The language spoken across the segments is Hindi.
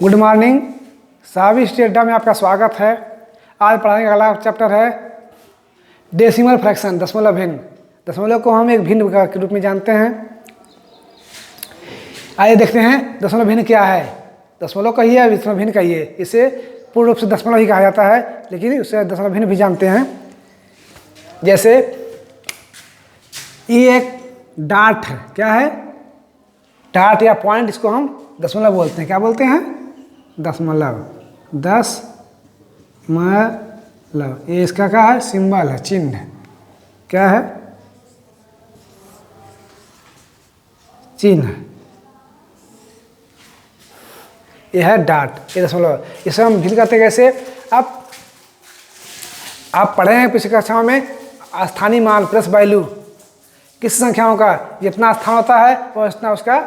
Good morning. साहबी स्टेटा में आपका स्वागत है। आज पढ़ाने का अगला चैप्टर है डेसिमल फ्रैक्शन, दशमलव भिन्न। दशमलव को हम एक भिन्न के रूप में जानते हैं। आइए देखते हैं दशमलव भिन्न क्या है। दशमलव कहिए या दशमलव भिन्न कहिए, इसे पूर्ण रूप से दशमलव ही कहा जाता है, लेकिन उससे दशमलव भिन्न भी जानते हैं। जैसे ये एक डार्ट है, क्या है? डार्ट या पॉइंट, इसको हम दशमलव बोलते हैं। क्या बोलते हैं? दशमलव। दशमलव, ये इसका क्या है? सिंबल है, चिन्ह। क्या है? चिन्ह। यह है डार्ट, ये दशमलव। इसे हम भिन्न करते कैसे? अब आप पढ़े हैं पिछली कक्षाओं में स्थानीय मान प्लस वैल्यू किस संख्याओं का जितना स्थान होता है वो इतना उसका,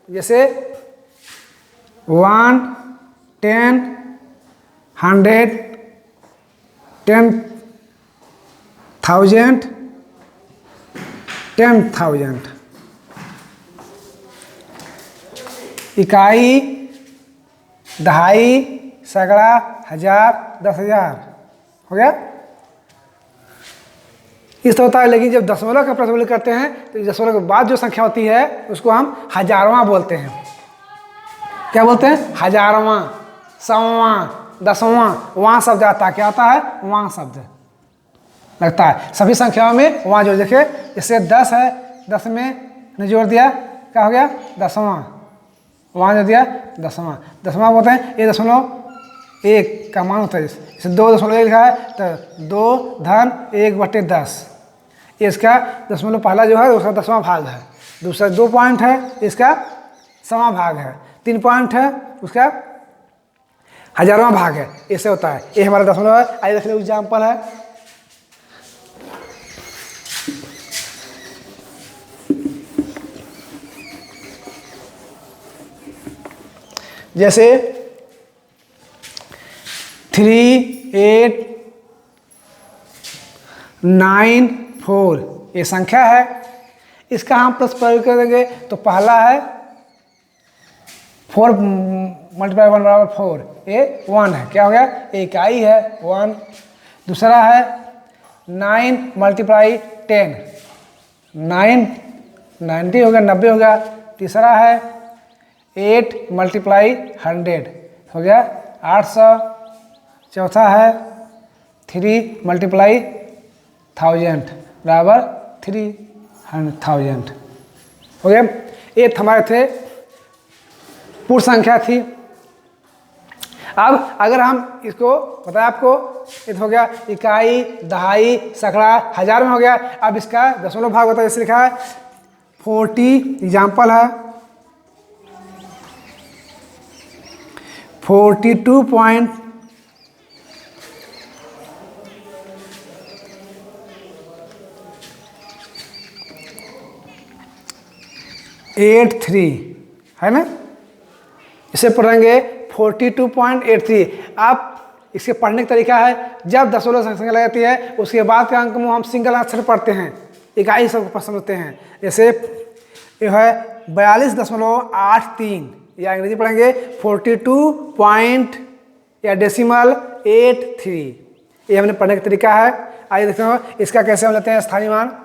जैसे 1, 10, 100, 10,000, 10,000। इकाई, दहाई, सैकड़ा, हजार, 10,000 हो गया। इस होता है। लेकिन जब दशमलव का प्रयोग करते हैं तो दशमलव के बाद जो संख्या होती है उसको हम हजारवां बोलते हैं। क्या बोलते हैं? हजारवां, सौवां, दसवां। वहाँ शब्द आता है। क्या आता है? वहाँ शब्द लगता है सभी संख्याओं में। वहाँ जो देखे, जैसे 10 है, 10 में ने जोड़ दिया, क्या हो गया? दसवां। वहाँ जो दिया दसवां, दसवां बोलते हैं। ये दशमलव एक का मान होता है। जैसे 2.1 लिखा है तो 2 धन 1/10। इसका दशमलव पहला जो है उसका 10वां भाग है। दूसरा 2 पॉइंट है, इसका 100वां भाग है। 3 पॉइंट है, उसका हजारवां भाग है। ऐसे होता है। ये हमारा दशमलव है। आइए देख लो एग्जाम्पल है। जैसे 3894 ये संख्या है। इसका हम प्लस प्रयोग करेंगे तो पहला है 4 × 1 = 4, ये 1 है। क्या हो गया? इकाई है 1। दूसरा है 9 × 10, 9 90 हो गया, 90 हो गया। तीसरा है 8 × 100 हो गया 800। चौथा है 3 × 1000 बराबर 300,000 हो गया। ये हमारे थे पूर्ण संख्या थी। अब अगर हम इसको बताया आपको, ये हो गया इकाई, दहाई, सैकड़ा, हजार में हो गया। अब इसका दशमलव भाग होता है। जैसे लिखा है 40, एग्जाम्पल है 42.83 है ना। इसे पढ़ेंगे 42.83। आप इसके पढ़ने का तरीका है, जब दशमलव संख्या लग जाती है उसके बाद के अंक में हम सिंगल अक्षर पढ़ते हैं, इकाई सब समझते हैं। जैसे ये है 42.83 या अंग्रेजी पढ़ेंगे 42 या डेसिमल 83। ये हमने पढ़ने का तरीका है। आइए देखते हैं इसका कैसे हम लेते हैं स्थानीय मान।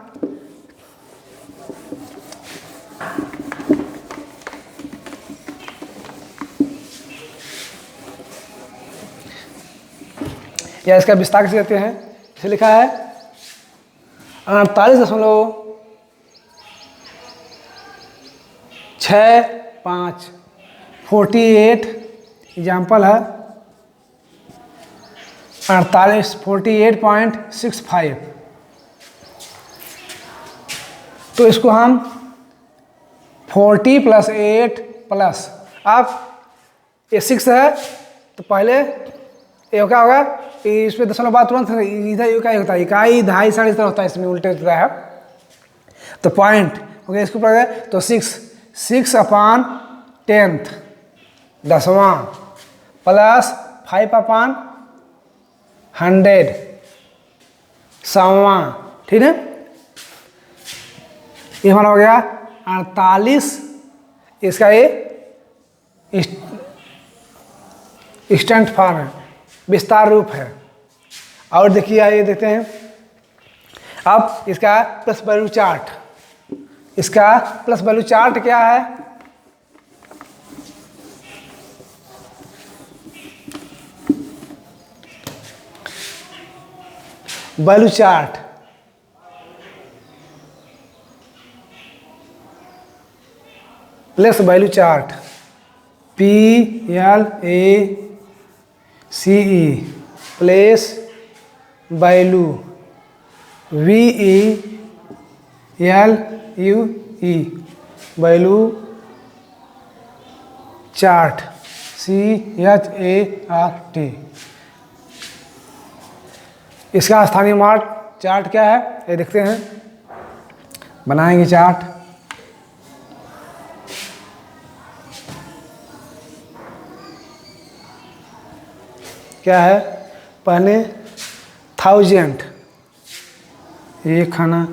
या इसका विस्तार से देते हैं। इसे लिखा है 48.65 48। एग्जाम्पल है 48.65। तो इसको हम 40 + 8 प्लस, अब ये 6 है तो पहले ये क्या होगा? इसमें दशमलव बाद तुरंत इधर इकाई होता है। इकाई, दहाई, साढ़े तरह होता है, इसमें उल्टे होता है। तो पॉइंट हो गया। इसको पढ़ तो 6/10 दसवां प्लस 5/100 100वां। ठीक है, ये हमारा हो गया 48। इसका ये एक्सटेंट फॉर्म है, विस्तार रूप है। और देखिए आइए देखते हैं अब इसका प्लस वैल्यू चार्ट। इसका प्लस वैल्यू चार्ट क्या है? Value chart plus value chart PLACE place value VELUE value chart CHART। इसका स्थानीय मार्ग चार्ट क्या है ये देखते हैं। बनाएंगे चार्ट। क्या है? पहले 1000 एक खाना,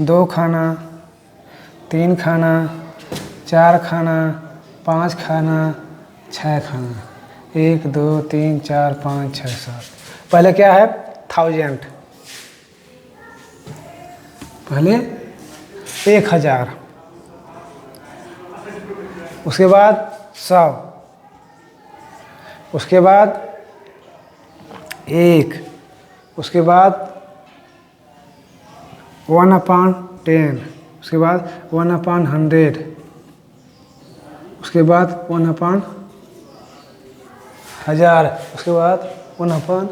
2 खाना, 3 खाना, 4 खाना, 5 खाना, 6 खाना, 1 2 3 4 5 6 7। पहले क्या है? 1000, पहले 1000, उसके बाद 100, उसके बाद 1, उसके बाद 1/10, उसके बाद 1/100, उसके बाद 1/1000, उसके बाद 1/1000।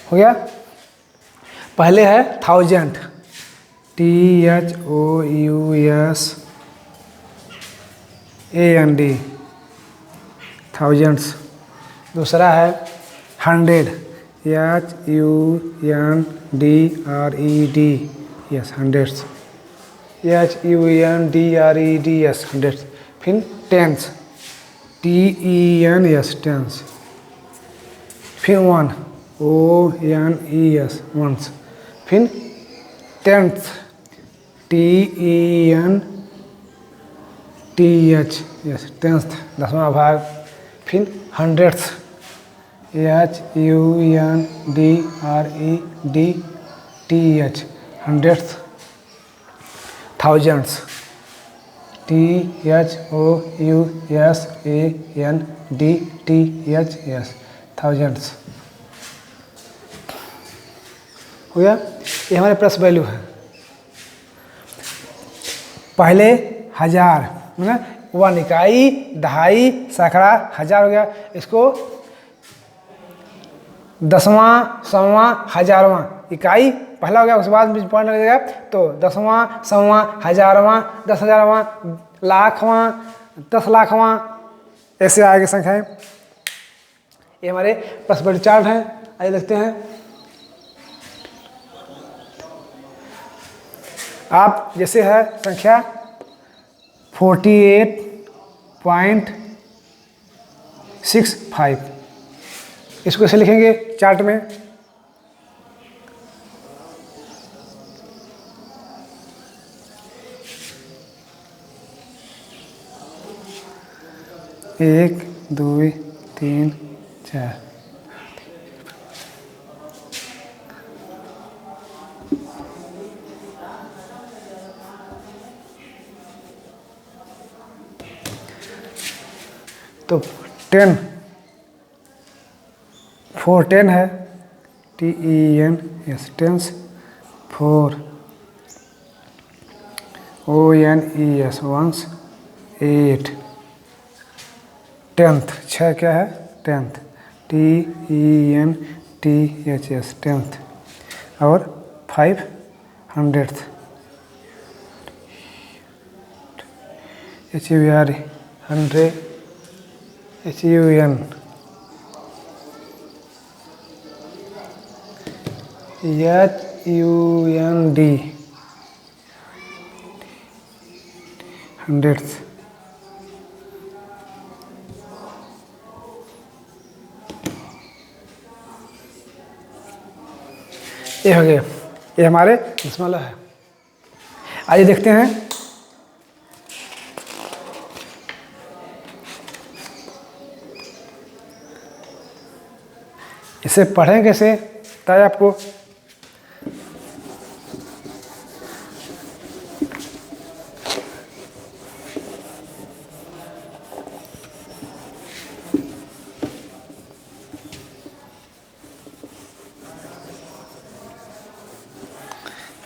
हो गया। पहले है 1000 THOUSAND thousands। दूसरा है 100 HUNDRED yes hundreds HUNDREDS hundreds। फिर टेंस TENS टेंस। फिर 1 ONES ones। फिर टेंथ TENTH यस टेंथ 10वां भाग। फिर hundreds HUNDREDTH hundreds. Thousands THOUSANDTHS thousands. हो गया। ये हमारे प्लस वैल्यू है। पहले 1000 मतलब 1 इकाई, दहाई, सैकड़ा, हजार हो गया। इसको 10वां, 100वां, 1000वां इकाई पहला हो गया, उसके बाद पॉइंट लगेगा तो 10वां, 100वां, 1000वां, 10,000वां, लाखवां, 10 लाखवां, ऐसे आगे संख्याएं। ये हमारे प्लस वैल्यू चार्ट हैं। आइए देखते हैं। आप जैसे है संख्या 48.65 इसको ऐसे लिखेंगे चार्ट में। एक, 2, 3, 4। तो 10 410 है TENS tens. 4 ONES ones. 8 tenth 6 क्या है? Tenth TENTHS tenth. और 5 hundredth HUR 100 HUN। HUND hundreds. ये हो गया, ये हमारे दशमलव है। आइए देखते हैं इसे पढ़ें कैसे, ताकि आपको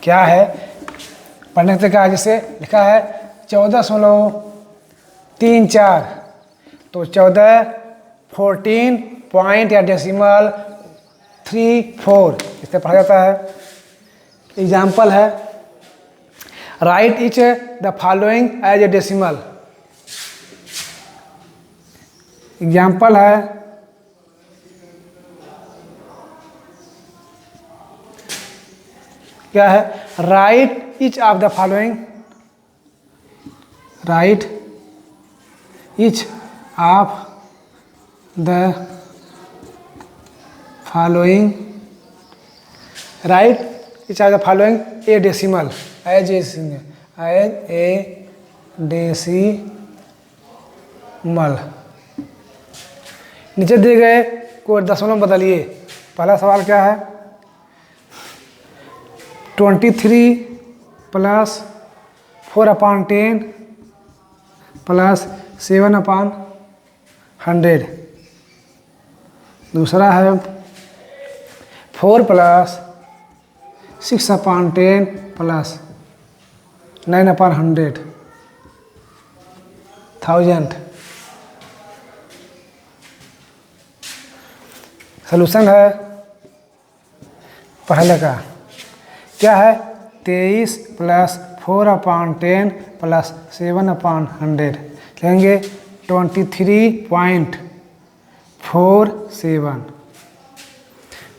क्या है पढ़ने से क्या है, जैसे लिखा है 14.34, तो 14 14 पॉइंट या डेसिमल 34 इससे पढ़ा जाता है। एग्जाम्पल है write each the following as a decimal. Example है क्या है, write each of the following, write each of the following, write each of the following a decimal as a decimal. नीचे दिए गए को दशमलव बदलिए। पहला सवाल क्या है, 23 प्लस 4/10 प्लस 7/100। दूसरा है 4 प्लस 6/10 प्लस 9/100 1000। सलूशन है पहले का क्या है, 23 प्लस 4/10 प्लस 7/100 लेंगे 23.47।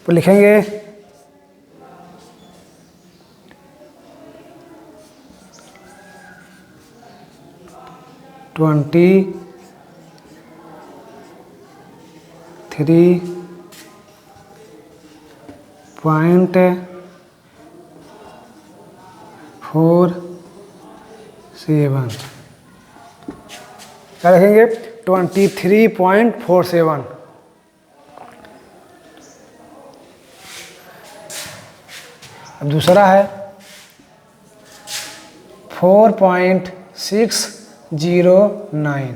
तो लिखेंगे 23.47 क्या लिखेंगे 23.47। अब दूसरा है 4.609,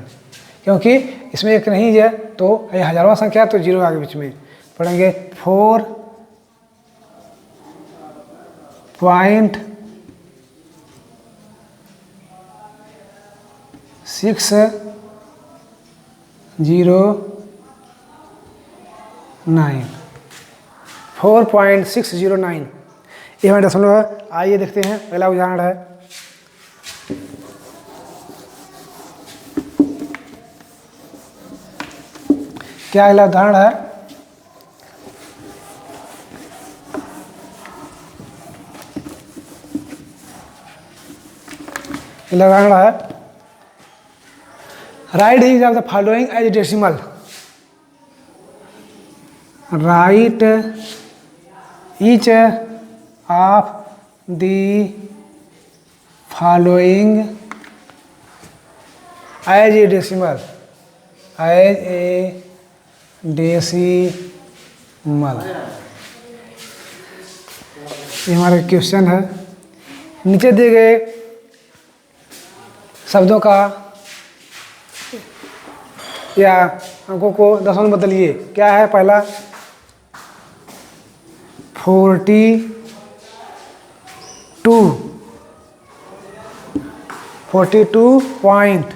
क्योंकि इसमें एक नहीं है तो ये हजारवां संख्या तो जीरो आगे बीच में पढ़ेंगे 4.609 ये हमारे दशमलव है। आइए देखते हैं पहला उदाहरण है, क्या अगला उदाहरण है, अगला उदाहरण है write each of the following as decimal. Write each of the following as a decimal, as a decimal. ये हमारा क्वेश्चन है। नीचे दिए गए शब्दों का या अंकों को दशमलव में बदलिए। क्या है पहला 42 42 पॉइंट